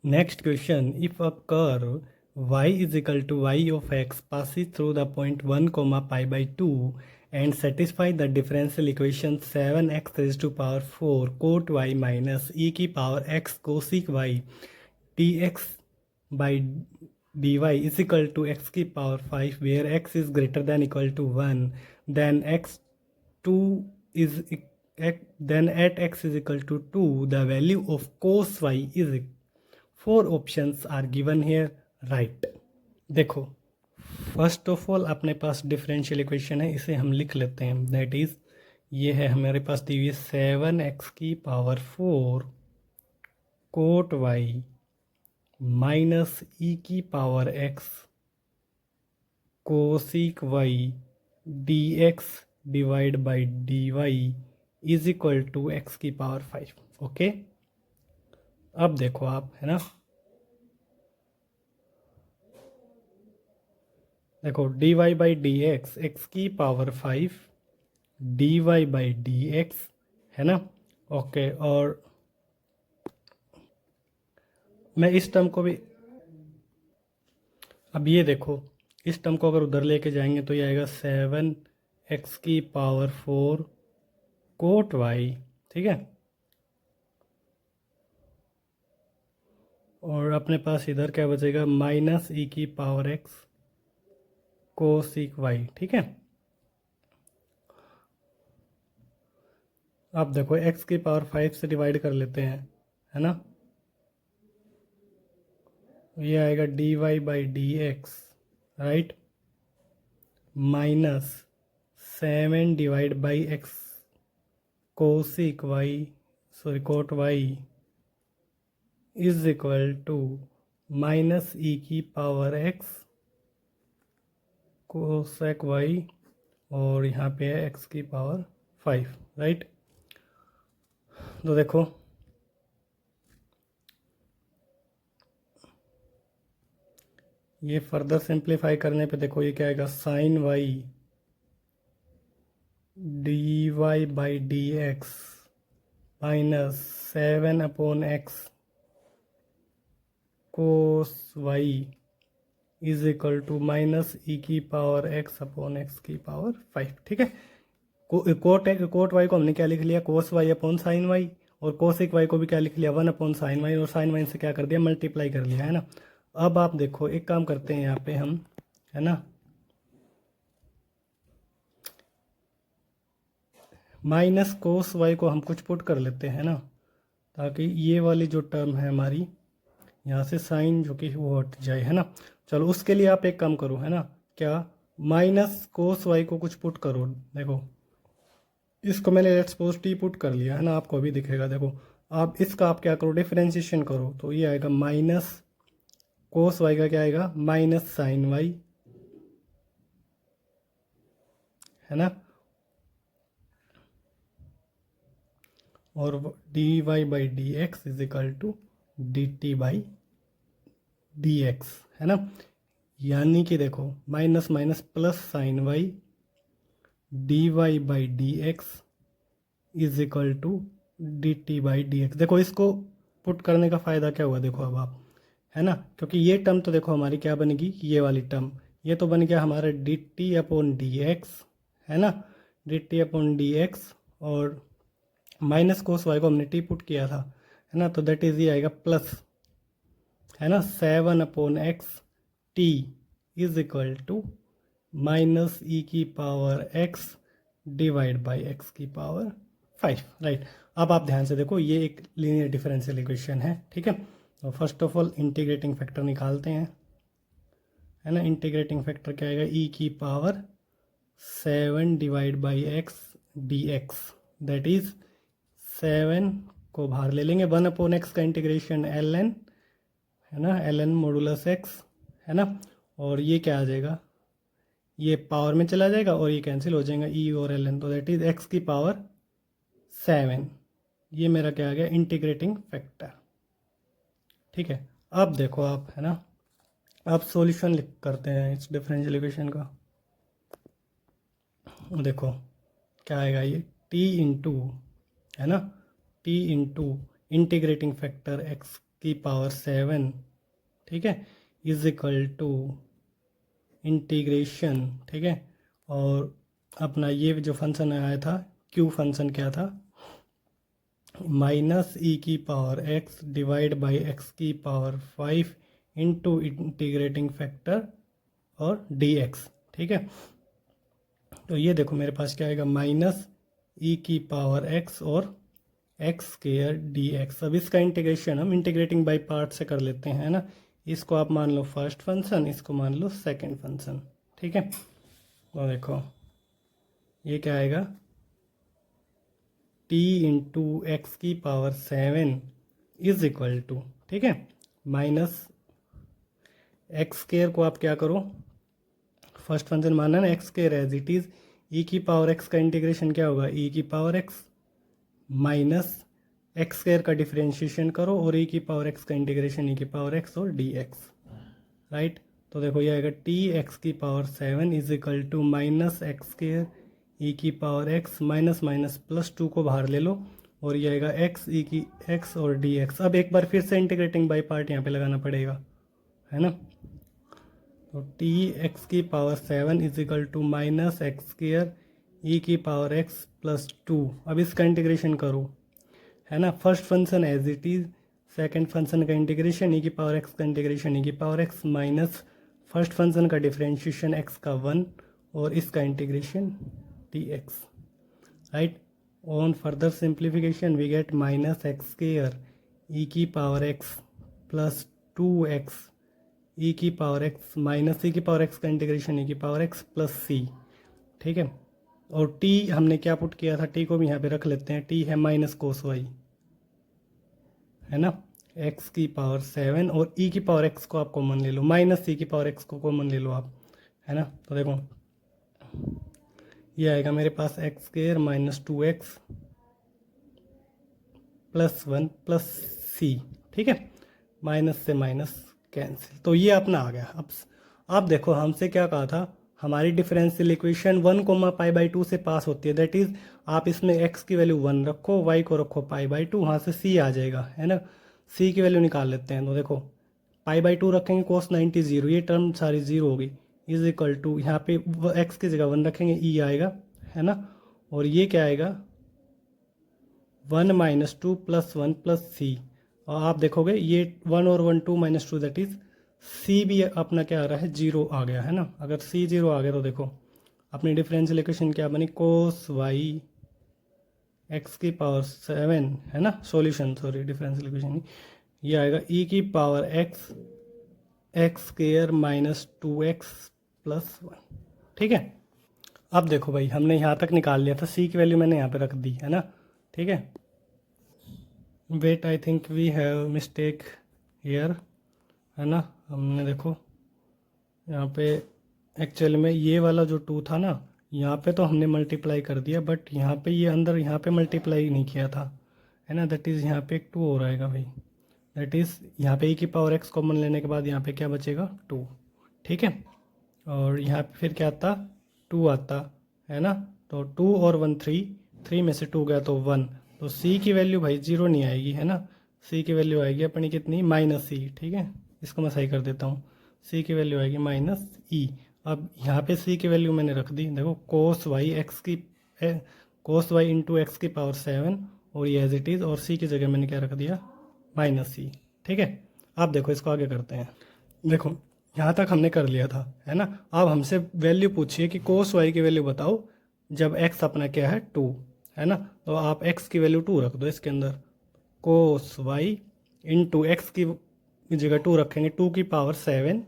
Next question, if a curve y is equal to y of x passes through the point 1 comma pi by 2 and satisfy the differential equation 7x raised to power 4 cot y minus e की power x cosec y dx by dy is equal to x की power 5 where x is greater than equal to 1, then x2 is then at x is equal to 2 the value of cos y is 4 options are given here right. देखो, first of all अपने पास differential equation है, इसे हम लिख लेते हैं। That is ये है हमारे पास दी हुई है 7x की power 4 cot y minus e की power x cosec y dx divide by dy is equal to x की पावर 5। ओके, अब देखो आप, है ना, देखो dy बाई डी एक्स की power 5 dy by d x, है ना। ओके, और मैं इस टर्म को भी, अब ये देखो, इस टर्म को अगर उधर लेके जाएंगे तो ये आएगा 7x की पावर 4 कोट y, ठीक है। और अपने पास इधर क्या बचेगा, माइनस ई की पावर x कोसिक y, ठीक है। अब देखो x की पावर 5 से डिवाइड कर लेते हैं, है ना। ये आएगा dy by d x, right, minus 7 divide by x cosec y, sorry cot y is equal to minus e की पावर एक्स कोसेक वाई, और यहाँ पे है एक्स की पावर 5, राइट। तो देखो ये फर्दर सिंप्लीफाई करने पे देखो ये क्या आएगा, sine y d y by d x minus 7 upon x cos y is equal to minus e की पावर एक्स अपॉन एक्स की पावर 5, ठीक है। कोट वाई को हमने क्या लिख लिया, cos y upon sine Y, और कोसिक वाई को भी क्या लिख लिया, 1 अपॉन साइन वाई, और साइन वाई से क्या कर दिया, मल्टीप्लाई कर लिया, है ना। अब आप देखो एक काम करते हैं यहाँ पे हम, है ना, माइनस कोस वाई को हम कुछ पुट कर लेते हैं ना, ताकि ये वाली जो टर्म है हमारी यहाँ से साइन जो कि वो हट जाए, है ना। चलो उसके लिए आप एक काम करो, है ना, क्या, माइनस कोस वाई को कुछ पुट करो। देखो इसको मैंने लेट्स सपोज टी पुट कर लिया, है ना, आपको अभी दिखेगा। देखो आप इसका आप क्या करो, डिफरेंशिएशन करो, तो ये आएगा माइनस कोस वाई का क्या आएगा, माइनस साइन वाई, है ना, और d y by d x is equal to d t by d x, है ना। यानी कि देखो minus minus plus sine y d y by d x is equal to d t by d x. देखो इसको put करने का फ़ायदा क्या हुआ, देखो अब आप, है ना, क्योंकि ये टर्म तो देखो हमारी क्या बनेगी, ये वाली टर्म, ये तो बन गया हमारा D T upon D x, है ना, D T upon D x, और माइनस कोस वाई को हमने टी पुट किया था, है ना, तो दैट इज ये आएगा प्लस, है ना, 7 upon x t is equal to minus e की power x divide by x की पावर 5, राइट। अब आप ध्यान से देखो ये एक लीनियर डिफरेंशियल इक्वेशन है, ठीक है। तो first of all integrating factor निकालते हैं, है ना। इंटीग्रेटिंग फैक्टर क्या आएगा, ई की power 7 divide by x D x, that is 7 को बाहर ले लेंगे, 1 अपॉन एक्स का इंटीग्रेशन एल एन, है ना, एल एन मॉडुलस एक्स, है ना, और ये क्या आ जाएगा, ये पावर में चला जाएगा और ये कैंसिल हो जाएगा, ई और एल एन, तो दैट इज एक्स की पावर 7, ये मेरा क्या आ गया, इंटीग्रेटिंग फैक्टर, ठीक है। अब देखो आप, है ना, अब सॉल्यूशन लिख करते हैं इस डिफरेंशियल इक्वेशन का। देखो क्या आएगा, ये टी इंटू, है ना, T into integrating factor x की पावर 7, ठीक है, इज इक्वल टू इंटीग्रेशन, ठीक है, और अपना ये जो फंक्शन आया था q फंक्शन क्या था, माइनस ई की power x divide by x की पावर 5 इंटू इंटीग्रेटिंग फैक्टर और dx, ठीक है। तो ये देखो मेरे पास क्या आएगा, माइनस ई की पावर x और एक्स स्क्वायर डी एक्स। अब इसका इंटीग्रेशन हम इंटीग्रेटिंग बाई पार्ट से कर लेते हैं, है ना। इसको आप मान लो फर्स्ट फंक्शन, इसको मान लो सेकंड फंक्शन, ठीक है। तो देखो ये क्या आएगा, t इंटू एक्स की पावर 7 इज इक्वल टू, ठीक है, माइनस एक्स स्क्वायर को आप क्या करो, फर्स्ट फंक्शन माना ना x square as it is, e की पावर एक्स का इंटीग्रेशन क्या होगा, ई की power x minus x square का डिफरेंशिएशन करो और ई की पावर एक्स का इंटीग्रेशन ई की पावर एक्स और डी एक्स, राइट। तो देखो ये आएगा टी एक्स की power 7 is equal to minus x square e की power x minus minus plus 2 को बाहर ले लो और ये आएगा एक्स ई की एक्स और डी एक्स। अब एक बार फिर से इंटीग्रेटिंग बाई पार्ट यहाँ पे लगाना पड़ेगा, है ना। तो टी एक्स की power 7 is equal to minus x square e की पावर एक्स प्लस 2। अब इसका इंटीग्रेशन करो, है ना, first function as it is, second function का इंटीग्रेशन ई की पावर एक्स का इंटीग्रेशन ई की power x minus first function का डिफरेंशिएशन एक्स का 1 और इसका integration d x, right. On further simplification we get minus x square e की power x plus 2x ई की पावर एक्स माइनस ई की power x का integration e की power x plus c, ठीक है। और t हमने क्या पुट किया था, t को भी यहाँ पे रख लेते हैं, t है माइनस कोस वाई, है ना, x की पावर 7 और e की पावर x को आप कॉमन ले लो, माइनस e की पावर x को कॉमन ले लो आप, है ना। तो देखो ये आएगा मेरे पास x square minus 2x plus 1 plus c, ठीक है, माइनस से माइनस कैंसिल। तो ये अपना आ गया। अब आप देखो हमसे क्या कहा था, हमारी डिफरेंशियल इक्वेशन 1, π/2 से पास होती है, दैट इज आप इसमें x की वैल्यू 1 रखो, y को रखो π/2, वहाँ से c आ जाएगा, है ना। c की वैल्यू निकाल लेते हैं। तो देखो π/2 रखेंगे cos 90 0, ये टर्म सारी 0 होगी, इज इक्वल टू यहाँ पे x की जगह 1 रखेंगे, e आएगा, है ना। और ये क्या आएगा 1 माइनस 2 प्लस 1 प्लस सी। और आप देखोगे ये 1 और 1 2 माइनस 2 दैट इज सी भी अपना क्या आ रहा है 0 आ गया, है ना। अगर सी 0 आ गया तो देखो अपनी डिफरेंशियल इक्वेशन क्या बनी, कोस वाई एक्स की पावर 7, है ना, सॉल्यूशन, सॉरी डिफरेंशियल इक्वेशन ये आएगा ई की power x x square minus 2x plus 1, ठीक है। अब देखो भाई हमने यहाँ तक निकाल लिया था, सी की वैल्यू मैंने यहाँ पे रख दी, है ना, ठीक है। Wait I think we have mistake here, है ना। हमने देखो यहाँ पे एक्चुअल में ये वाला जो 2 था ना, यहाँ पे तो हमने मल्टीप्लाई कर दिया, बट यहाँ पे ये अंदर यहाँ पे मल्टीप्लाई नहीं किया था, है ना। दैट इज़ यहाँ पे एक 2 हो रहेगा भाई, दैट इज़ यहाँ पे e की पावर x कॉमन लेने के बाद यहाँ पे क्या बचेगा 2, ठीक है। और यहाँ पे फिर क्या आता 2 आता, है ना। तो 2 और 1 3 में से 2 गया तो 1, तो c की वैल्यू भाई 0 नहीं आएगी, है ना। c की वैल्यू आएगी अपनी कितनी माइनस c, ठीक है। इसको मैं सही कर देता हूँ, c की वैल्यू आएगी माइनस e। अब यहाँ पे c की वैल्यू मैंने रख दी, देखो कोस वाई एक्स की कोस वाई इंटू एक्स की पावर 7 और ये एज इट इज़, और c की जगह मैंने क्या रख दिया माइनस सी, ठीक है। अब देखो इसको आगे करते हैं। देखो यहाँ तक हमने कर लिया था, है ना। अब हमसे वैल्यू पूछिए कि कोस वाई की वैल्यू बताओ जब x अपना क्या है 2, है ना। तो आप x की वैल्यू 2 रख दो इसके अंदर, कोस वाई इंटू एक्स की जगह 2 रखेंगे, 2 की power 7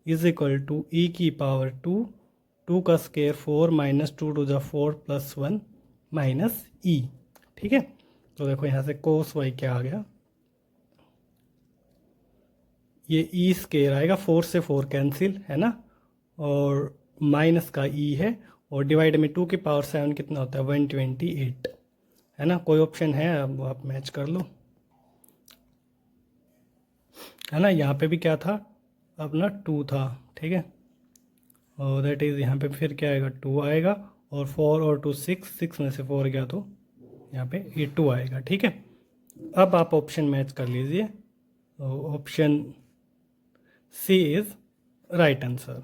is equal to e की पावर 2, 2 का square 4 minus 2 to the 4 plus 1 minus e, ठीक है। तो देखो यहाँ से कोस वाई क्या आ गया, ये ई स्क्वायर आएगा, 4 से 4 कैंसिल, है ना, और माइनस का ई है, और डिवाइड में 2 की पावर 7 कितना होता है 128, है ना। कोई ऑप्शन है अब आप मैच कर लो, है ना। यहाँ पे भी क्या था अपना 2 था, ठीक है, और दैट इज़ यहाँ पे फिर क्या आएगा 2 आएगा, और 4 और 2 6 में से 4 गया तो यहाँ पे ये 2 आएगा, ठीक है। अब आप ऑप्शन मैच कर लीजिए, option C is right answer.